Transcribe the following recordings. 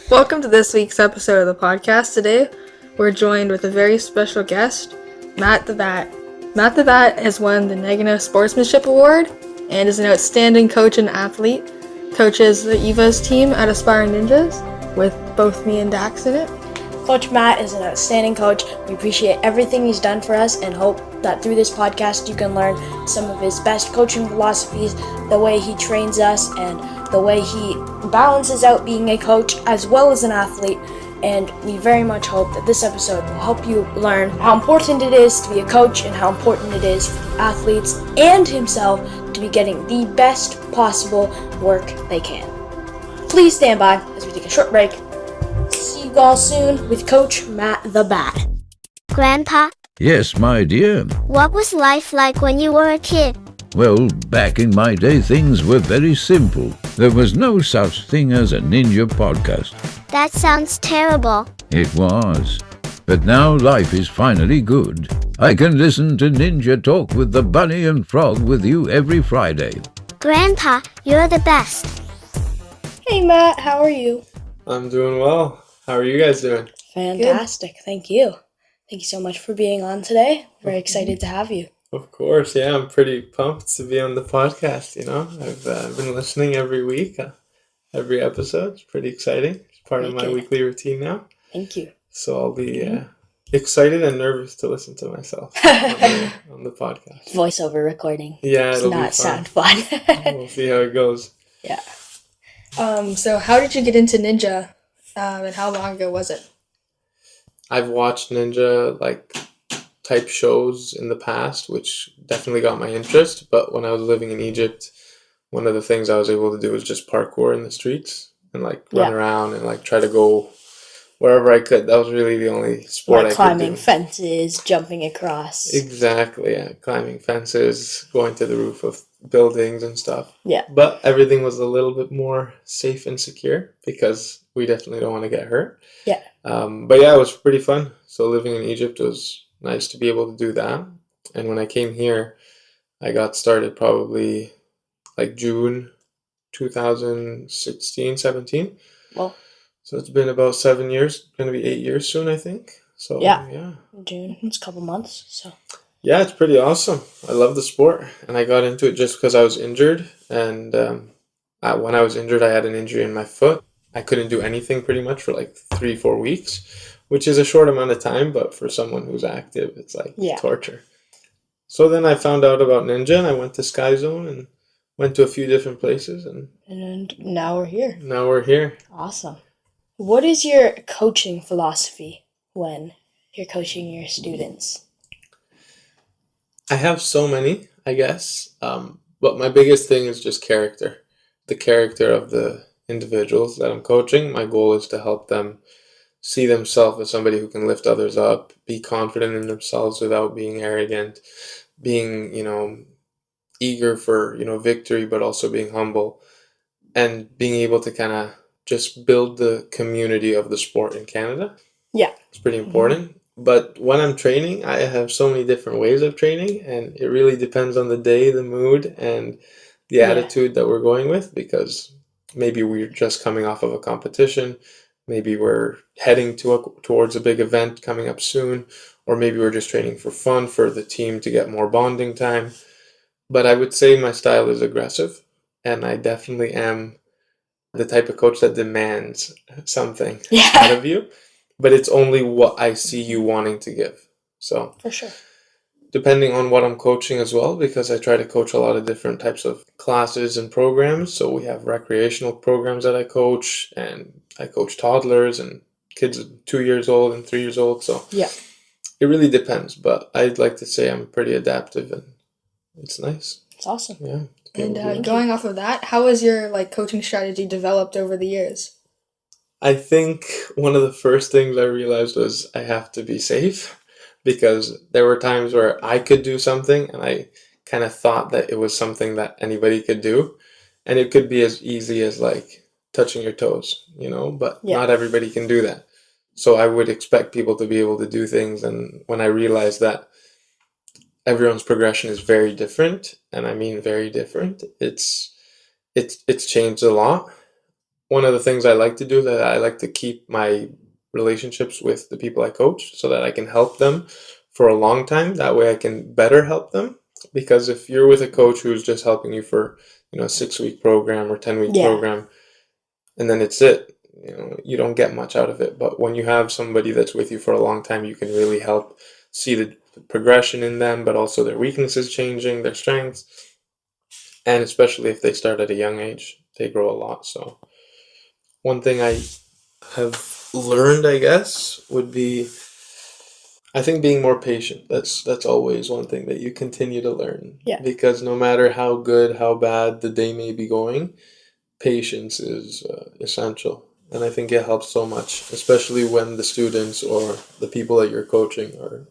Welcome to this week's episode of the podcast. Today, we're joined with a very special guest, Matt the Bat. Matt the Bat has won the Nagano Sportsmanship Award and is an outstanding coach and athlete. Coaches the Eva's team at Aspiring Ninjas with both me and Dax in it. Coach Matt is an outstanding coach. We appreciate everything he's done for us and hope that through this podcast you can learn some of his best coaching philosophies, the way he trains us, and the way he balances out being a coach as well as an athlete. And we very much hope that this episode will help you learn how important it is to be a coach and how important it is for the athletes and himself to be getting the best possible work they can. Please stand by as we take a short break. See you all soon with Coach Matt the Bat. Grandpa, Yes, my dear. what was life like when you were a kid? Well, back in my day, things were very simple. There was no such thing as a ninja podcast. That sounds terrible. It was. But now life is finally good. I can listen to Ninja Talk with the Bunny and Frog with you every Friday. Grandpa, you're the best. Hey Matt, how are you? I'm doing well. How are you guys doing? Fantastic, thank you. Thank you so much for being on today. Very excited to have you. Of course, yeah, I'm pretty pumped to be on the podcast, I've been listening every week, every episode. It's pretty exciting. It's part of my weekly routine now. Thank you. So I'll be excited and nervous to listen to myself on the podcast. Voiceover recording. Yeah, Does it'll be not fun. sound fun. We'll see how it goes. Yeah. So how did you get into ninja, and how long ago was it? I've watched ninja type shows in the past, which definitely got my interest. But when I was living in Egypt, one of the things I was able to do was just parkour in the streets and run around and try to go wherever I could. That was really the only sport I could climbing do. fences, jumping across. Exactly, yeah. Climbing fences, going to the roof of buildings and stuff. Yeah. But everything was a little bit more safe and secure because we definitely don't want to get hurt. Yeah. But yeah, it was pretty fun. So living in Egypt was nice to be able to do that. And when I came here, I got started probably June 2016, 17. Well, So it's been about 7 years, going to be 8 years soon, I think. So yeah. June, it's a couple months, so. Yeah, it's pretty awesome. I love the sport, and I got into it just because I was injured. And when I was injured, I had an injury in my foot. I couldn't do anything pretty much for 3-4 weeks, which is a short amount of time, but for someone who's active, it's torture. So then I found out about Ninja, and I went to Sky Zone and went to a few different places, and now we're here. now we're here. Awesome. What is your coaching philosophy when you're coaching your students? I have so many, I guess, but my biggest thing is just character. The character of the individuals that I'm coaching. My goal is to help them see themselves as somebody who can lift others up, be confident in themselves without being arrogant, being, eager for, victory, but also being humble, and being able to kind of just build the community of the sport in Canada. Yeah. It's pretty important. But when I'm training, I have so many different ways of training, and it really depends on the day, the mood, and the attitude that we're going with, because maybe we're just coming off of a competition, maybe we're heading towards a big event coming up soon, or maybe we're just training for fun for the team to get more bonding time. But I would say my style is aggressive, and I definitely am the type of coach that demands something out of you, but it's only what I see you wanting to give. So For sure. depending on what I'm coaching as well, because I try to coach a lot of different types of classes and programs. So we have recreational programs that I coach, and I coach toddlers and kids 2 years old and 3 years old. So Yeah. it really depends, but I'd like to say I'm pretty adaptive, and it's nice. It's awesome. Yeah. And going off of that, how has your coaching strategy developed over the years? I think one of the first things I realized was I have to be safe, because there were times where I could do something and I kind of thought that it was something that anybody could do. And it could be as easy as touching your toes, but not everybody can do that. So I would expect people to be able to do things. And when I realized that everyone's progression is very different, and I mean very different, it's changed a lot. one of the things I like to do is that I like to keep my relationships with the people I coach so that I can help them for a long time. That way I can better help them. Because if you're with a coach who's just helping you for, a 6-week program or 10-week Yeah. program, and then it's it, you don't get much out of it. But when you have somebody that's with you for a long time, you can really help see the progression in them, but also their weaknesses changing, their strengths. And especially if they start at a young age, they grow a lot. So one thing I have learned, I guess, would be, I think, being more patient. That's always one thing that you continue to learn. Yeah. Because no matter how good, how bad the day may be going, patience is essential. And I think it helps so much, especially when the students or the people that you're coaching are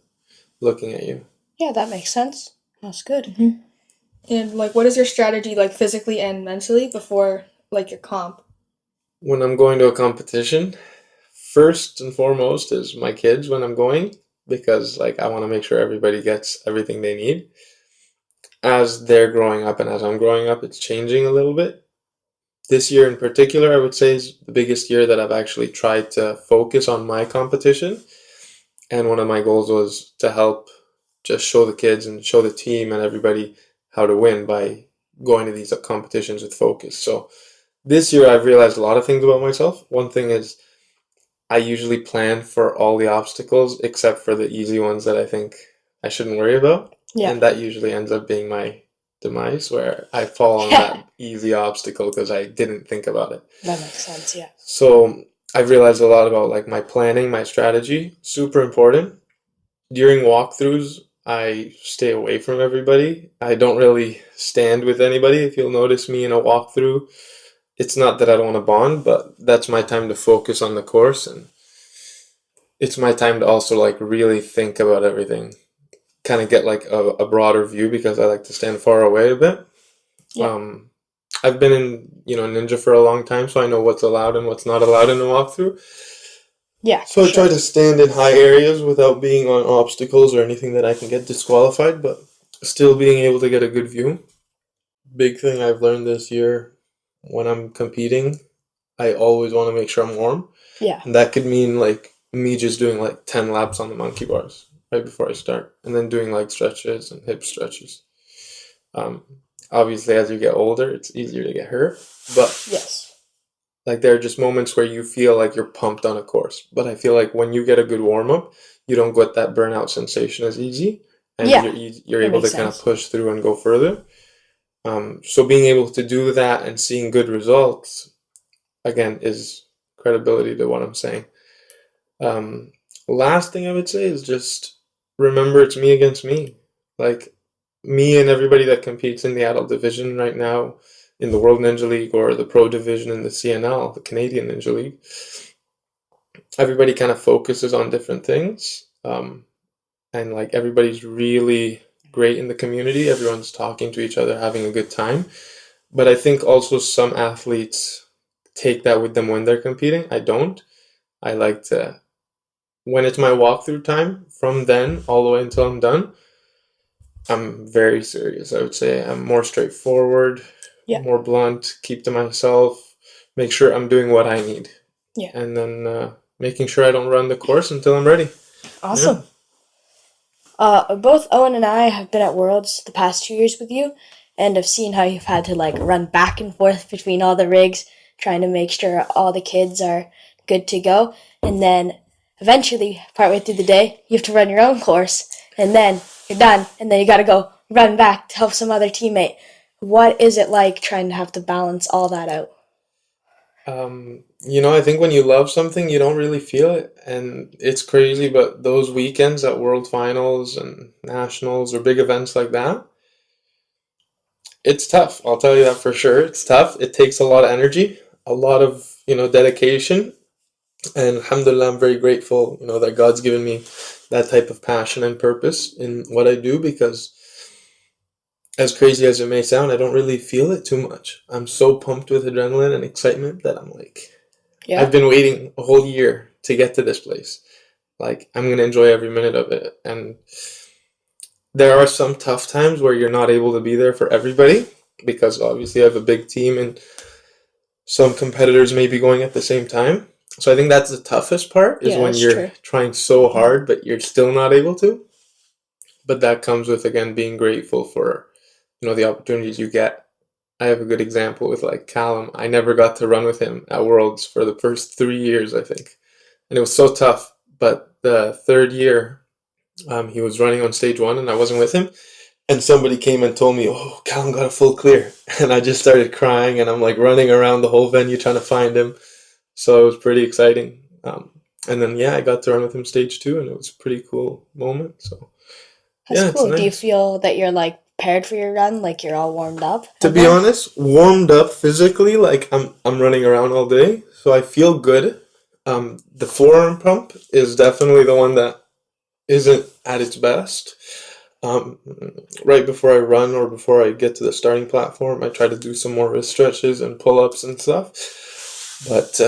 looking at you. Yeah, that makes sense. That's good. And like, what is your strategy, like physically and mentally, before like your comp? When I'm going to a competition, first and foremost is my kids when I'm going, because like I want to make sure everybody gets everything they need. As they're growing up and as I'm growing up, it's changing a little bit. This year in particular, I would say, is the biggest year that I've actually tried to focus on my competition. And one of my goals was to help just show the kids and show the team and everybody how to win by going to these competitions with focus. So this year I've realized a lot of things about myself. One thing is I usually plan for all the obstacles except for the easy ones that I think I shouldn't worry about. Yeah. And that usually ends up being my demise, where I fall on that easy obstacle because I didn't think about it. That makes sense, yeah. So I've realized a lot about like my planning, my strategy, super important. During walkthroughs, I stay away from everybody. I don't really stand with anybody. If you'll notice me in a walkthrough, it's not that I don't want to bond, but that's my time to focus on the course, and it's my time to also like really think about everything, kind of get like a broader view, because I like to stand far away a bit. Yeah. I've been in ninja for a long time, so I know what's allowed and what's not allowed in a walkthrough. Yeah. So I try to stand in high areas without being on obstacles or anything that I can get disqualified, but still being able to get a good view. Big thing I've learned this year, when I'm competing, I always want to make sure I'm warm. Yeah. And that could mean like me just doing like 10 laps on the monkey bars right before I start, and then doing leg stretches and hip stretches. Obviously, as you get older, it's easier to get hurt, but Yes. like there are just moments where you feel like you're pumped on a course. But I feel like when you get a good warm up, you don't get that burnout sensation as easy, and Yeah, you're able to makes kind of sense. push through and go further. So being able to do that and seeing good results, again, is credibility to what I'm saying. Last thing I would say is just remember it's me against me. Like me and everybody that competes in the adult division right now in the World Ninja League or the Pro Division in the CNL, the Canadian Ninja League, everybody kind of focuses on different things. And like everybody's really great in the community. Everyone's talking to each other, having a good time. But I think also some athletes take that with them when they're competing. I don't. I like to, when it's my walkthrough time, from then all the way until I'm done, I'm very serious. I would say I'm more straightforward, more blunt, keep to myself, make sure I'm doing what I need. Yeah. And then making sure I don't run the course until I'm ready. Awesome. Both Owen and I have been at Worlds the past 2 years with you, and I've seen how you've had to like run back and forth between all the rigs, trying to make sure all the kids are good to go. And then eventually, partway through the day, you have to run your own course, and then you're done, and then you gotta go run back to help some other teammate. What is it like trying to have to balance all that out? I think when you love something, you don't really feel it. And it's crazy, but those weekends at World Finals and Nationals or big events like that, it's tough. I'll tell you that for sure. It's tough. It takes a lot of energy, a lot of, dedication. And alhamdulillah, I'm very grateful, that God's given me that type of passion and purpose in what I do, because as crazy as it may sound, I don't really feel it too much. I'm so pumped with adrenaline and excitement that I'm like, Yeah. I've been waiting a whole year to get to this place. Like, I'm going to enjoy every minute of it. And there are some tough times where you're not able to be there for everybody, because obviously I have a big team and some competitors may be going at the same time. So I think that's the toughest part, is Yeah, when that's you're true. trying so hard, but you're still not able to. But that comes with, again, being grateful for, the opportunities you get. I have a good example with like Callum. I never got to run with him at Worlds for the first 3 years, I think. And it was so tough. But the third year, he was running on stage 1 and I wasn't with him. And somebody came and told me, "Oh, Callum got a full clear." And I just started crying, and I'm like running around the whole venue trying to find him. So it was pretty exciting. And then, I got to run with him stage 2, and it was a pretty cool moment. So, That's it's cool. Do you nice. feel that you're like prepared for your run, like you're all warmed up? To be honest, warmed up physically, like I'm running around all day, so I feel good. The forearm pump is definitely the one that isn't at its best. Right before I run or before I get to the starting platform, I try to do some more wrist stretches and pull-ups and stuff. But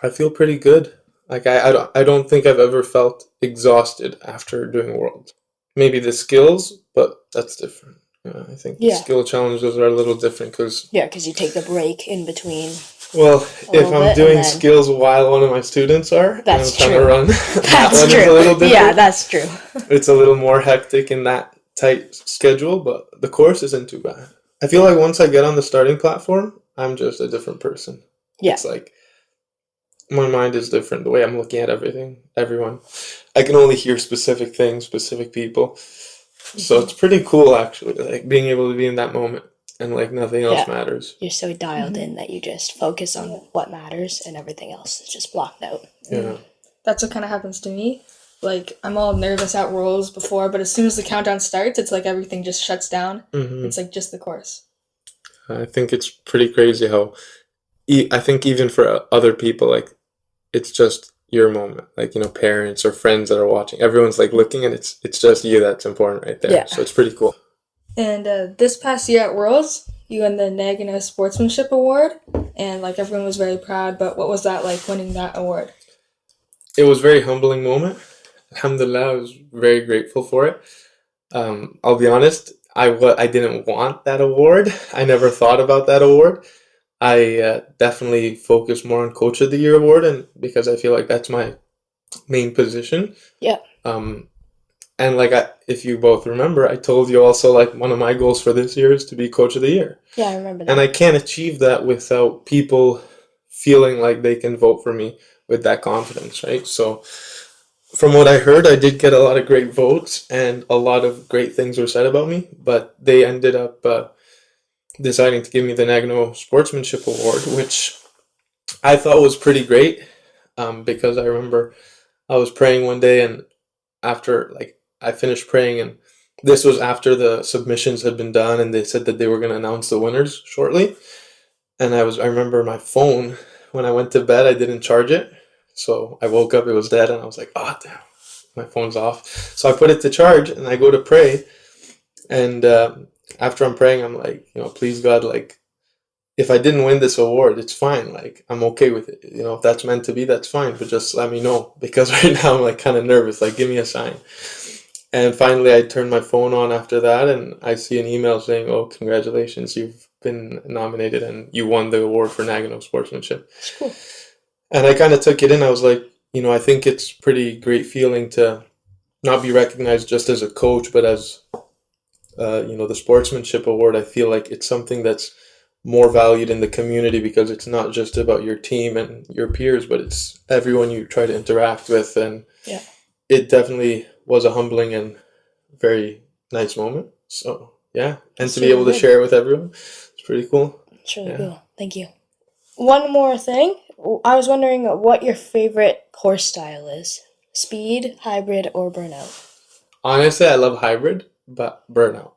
I feel pretty good. Like I don't think I've ever felt exhausted after doing Worlds. Maybe the skills, but that's different. I think the skill challenges are a little different because... Yeah, because you take the break in between. Well, if I'm doing skills while one of my students are, and I'm trying to run, that one is a little different. Yeah, that's true. It's a little more hectic in that tight schedule, but the course isn't too bad. I feel like once I get on the starting platform, I'm just a different person. Yeah. It's like my mind is different, the way I'm looking at everything, everyone. I can only hear specific things, specific people. So it's pretty cool, actually, like being able to be in that moment and like nothing else matters. You're so dialed in that you just focus on what matters and everything else is just blocked out. Yeah. That's what kind of happens to me. Like, I'm all nervous at Worlds before, but as soon as the countdown starts, it's like everything just shuts down. It's like just the course. I think it's pretty crazy how, I think even for other people, like, it's just your moment. Like, parents or friends that are watching, everyone's like looking, and it's just you that's important right there. Yeah. So it's pretty cool. And this past year at Worlds, you won the Nagano Sportsmanship Award, and like everyone was very proud. But what was that like, winning that award? It was a very humbling moment. Alhamdulillah, I was very grateful for it. I'll be honest, I didn't want that award. I never thought about that award. I definitely focus more on Coach of the Year award, and because I feel like that's my main position. Yeah. And like if you both remember, I told you also like one of my goals for this year is to be Coach of the Year. Yeah, I remember that. And I can't achieve that without people feeling like they can vote for me with that confidence, right? So from what I heard, I did get a lot of great votes and a lot of great things were said about me, but they ended up deciding to give me the Nagano Sportsmanship Award, which I thought was pretty great, because I remember I was praying one day, and after I finished praying, and this was after the submissions had been done, and they said that they were going to announce the winners shortly. And I remember my phone, when I went to bed, I didn't charge it. So I woke up, it was dead, and I was like, oh, damn, my phone's off. So I put it to charge, and I go to pray. And after I'm praying, I'm like, please, God, like, if I didn't win this award, it's fine. Like, I'm okay with it. If that's meant to be, that's fine. But just let me know. Because right now I'm like kind of nervous. Like, give me a sign. And finally, I turned my phone on after that, and I see an email saying, oh, congratulations, you've been nominated, and you won the award for Nagano Sportsmanship. That's cool. And I kind of took it in. I was like, I think it's pretty great feeling to not be recognized just as a coach, but as, the Sportsmanship Award. I feel like it's something that's more valued in the community because it's not just about your team and your peers, but it's everyone you try to interact with. And it definitely was a humbling and very nice moment. So, yeah. And to be able to share it with everyone, it's pretty cool. It's really cool. Thank you. One more thing. I was wondering what your favorite course style is. Speed, hybrid, or burnout? Honestly, I love hybrid, but burnout.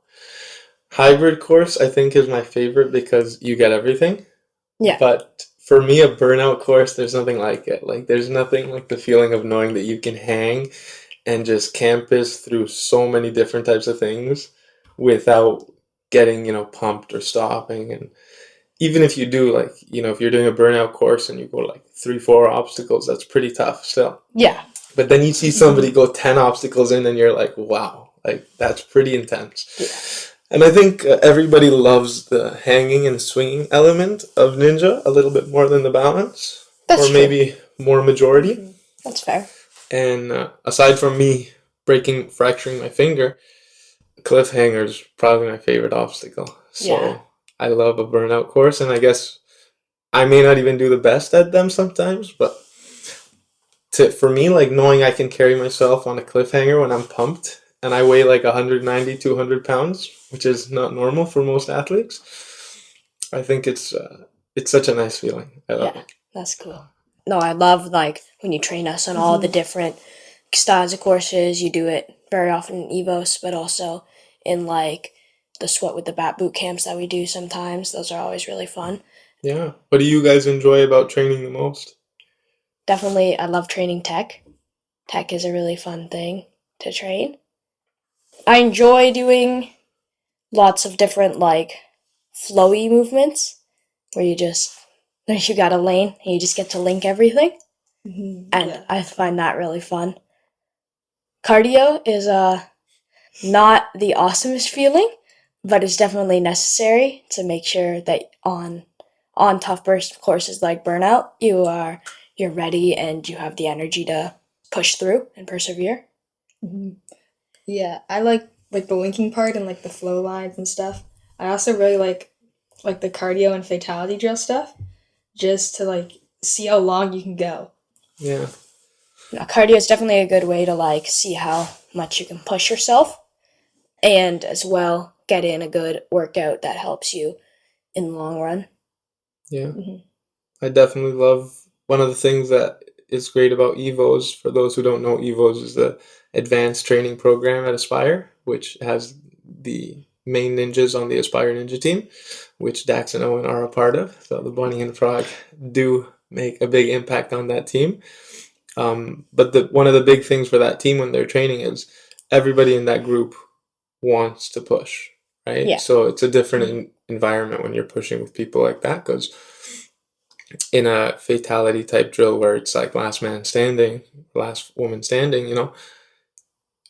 Hybrid course, I think, is my favorite because you get everything. Yeah. But for me, a burnout course, there's nothing like it. Like, there's nothing like the feeling of knowing that you can hang and just campus through so many different types of things without getting, pumped or stopping. And even if you do, like, if you're doing a burnout course and you go like 3-4 obstacles, that's pretty tough still. Yeah. But then you see somebody go 10 obstacles in and you're like, wow, like that's pretty intense. Yeah. And I think everybody loves the hanging and swinging element of ninja a little bit more than the balance. That's or true. maybe more majority. That's fair. And aside from me fracturing my finger, cliffhanger is probably my favorite obstacle. So Yeah. I love a burnout course, and I guess I may not even do the best at them sometimes, but for me, like knowing I can carry myself on a cliffhanger when I'm pumped and I weigh like 190, 200 pounds, which is not normal for most athletes, I think it's such a nice feeling. I love it. That's cool. No, I love like when you train us on all the different styles of courses. You do it very often in EVOS, but also in like the Sweat with the Bat boot camps that we do sometimes. Those are always really fun. Yeah. What do you guys enjoy about training the most? Definitely, I love training tech. Tech is a really fun thing to train. I enjoy doing lots of different like flowy movements where you got a lane and you just get to link everything. And I find that really fun. Cardio is not the awesomest feeling, but it's definitely necessary to make sure that on tough burst courses like burnout, you're ready and you have the energy to push through and persevere. Yeah, I like the linking part and like the flow lines and stuff. I also really like the cardio and fatality drill stuff, just to like see how long you can go. Yeah. Now, cardio is definitely a good way to like see how much you can push yourself, and as well get in a good workout that helps you in the long run. Yeah. I definitely love one of the things that is great about EVOS. For those who don't know, EVOS is the advanced training program at Aspire, which has the main ninjas on the Aspire Ninja team, which Dax and Owen are a part of. So the Bunny and Frog do make a big impact on that team. But one of the big things for that team when they're training is everybody in that group wants to push, right? Yeah. So it's a different environment when you're pushing with people like that, because in a fatality type drill where it's like last man standing, last woman standing,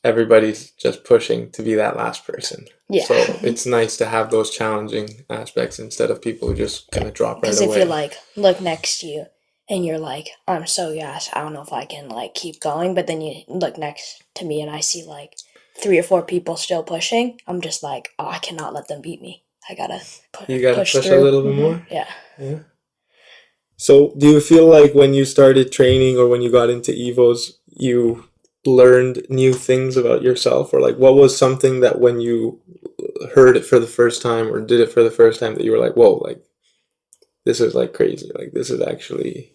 everybody's just pushing to be that last person. Yeah. So it's nice to have those challenging aspects instead of people who just kind of drop right away. Because if you like look next to you and you're like, I'm so gassed, I don't know if I can like keep going, but then you look next to me and I see like 3 or 4 people still pushing, I'm just like, oh, I cannot let them beat me. I gotta push push through. a little bit more. Yeah. So do you feel like when you started training or when you got into EVOS, you learned new things about yourself? Or like what was something that when you heard it for the first time or did it for the first time that you were like, whoa, like this is like crazy, like this is actually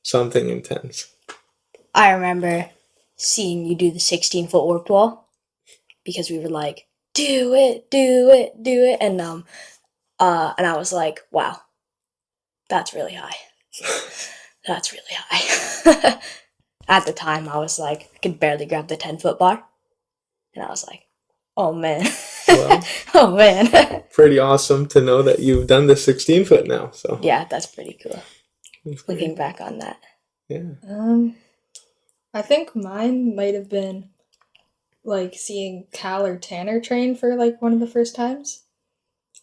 something intense? I remember seeing you do the 16-foot warped wall because we were like, do it, and I was like, wow, that's really high. That's really high. At the time, I was like, I could barely grab the 10-foot bar, and I was like, oh man, Well, oh man. pretty awesome to know that you've done the 16-foot now. So Yeah, that's pretty cool. that's Looking great. back on that. Yeah. I think mine might have been like seeing Cal or Tanner train for like one of the first times,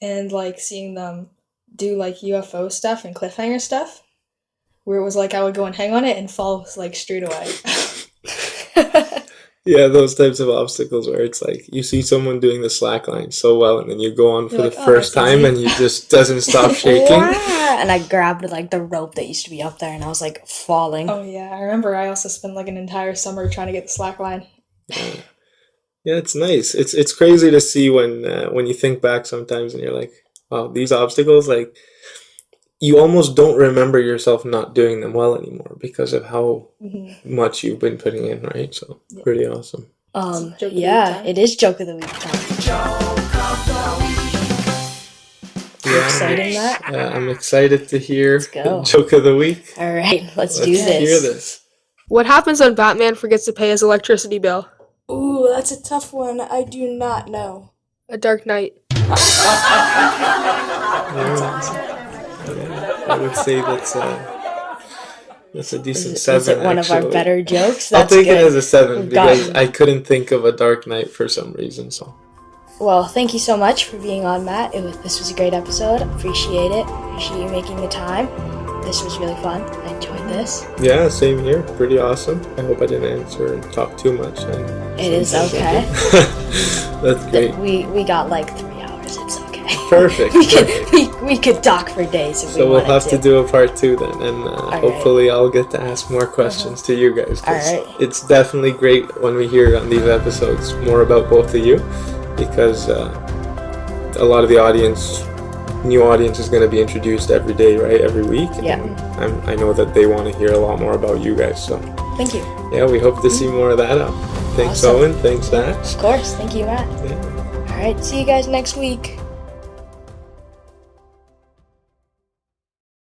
and like seeing them do like UFO stuff and cliffhanger stuff, where it was like I would go and hang on it and fall like straight away. Yeah, those types of obstacles where it's like you see someone doing the slack line so well and then you go on for You're the like, "Oh, first that's time easy." and you just doesn't stop shaking. And I grabbed like the rope that used to be up there, and I was like falling. Oh yeah, I remember I also spent like an entire summer trying to get the slack line. Yeah, it's nice. It's crazy to see when you think back sometimes and you're like, wow, these obstacles, like you almost don't remember yourself not doing them well anymore because of how much you've been putting in, right? So pretty awesome. Joke of the week Yeah, time. it is joke of the week time. Yeah, Exciting that. I'm excited to hear go. joke of the week. All right, let's do Let's hear this. this. What happens when Batman forgets to pay his electricity bill? Ooh, that's a tough one. I do not know. A dark night. I would say that's a decent 7. Is it one of our actually. better jokes? I'll That's take good. it as a 7 We've because gotten- I couldn't think of a Dark Knight for some reason. So Well, thank you so much for being on, Matt. This was a great episode. Appreciate it. Appreciate you making the time. This was really fun. I enjoyed this. Yeah, same here. Pretty awesome. I hope I didn't answer and talk too much. It is okay. That's great. We got like 3 hours. It's okay. Perfect. We could talk for days if we So wanted we'll have to do a part 2 then, and hopefully right. I'll get to ask more questions to you guys. 'Cause All right. it's definitely great when we hear on these episodes more about both of you, because a lot of the new audience is going to be introduced every day, right? Every week. Yeah. And I know that they want to hear a lot more about you guys. So Thank you. yeah, we hope to see more of that up. Thanks, Awesome. Owen. Thanks, Zach. Of course. Thank you, Matt. Yeah. All right. See you guys next week.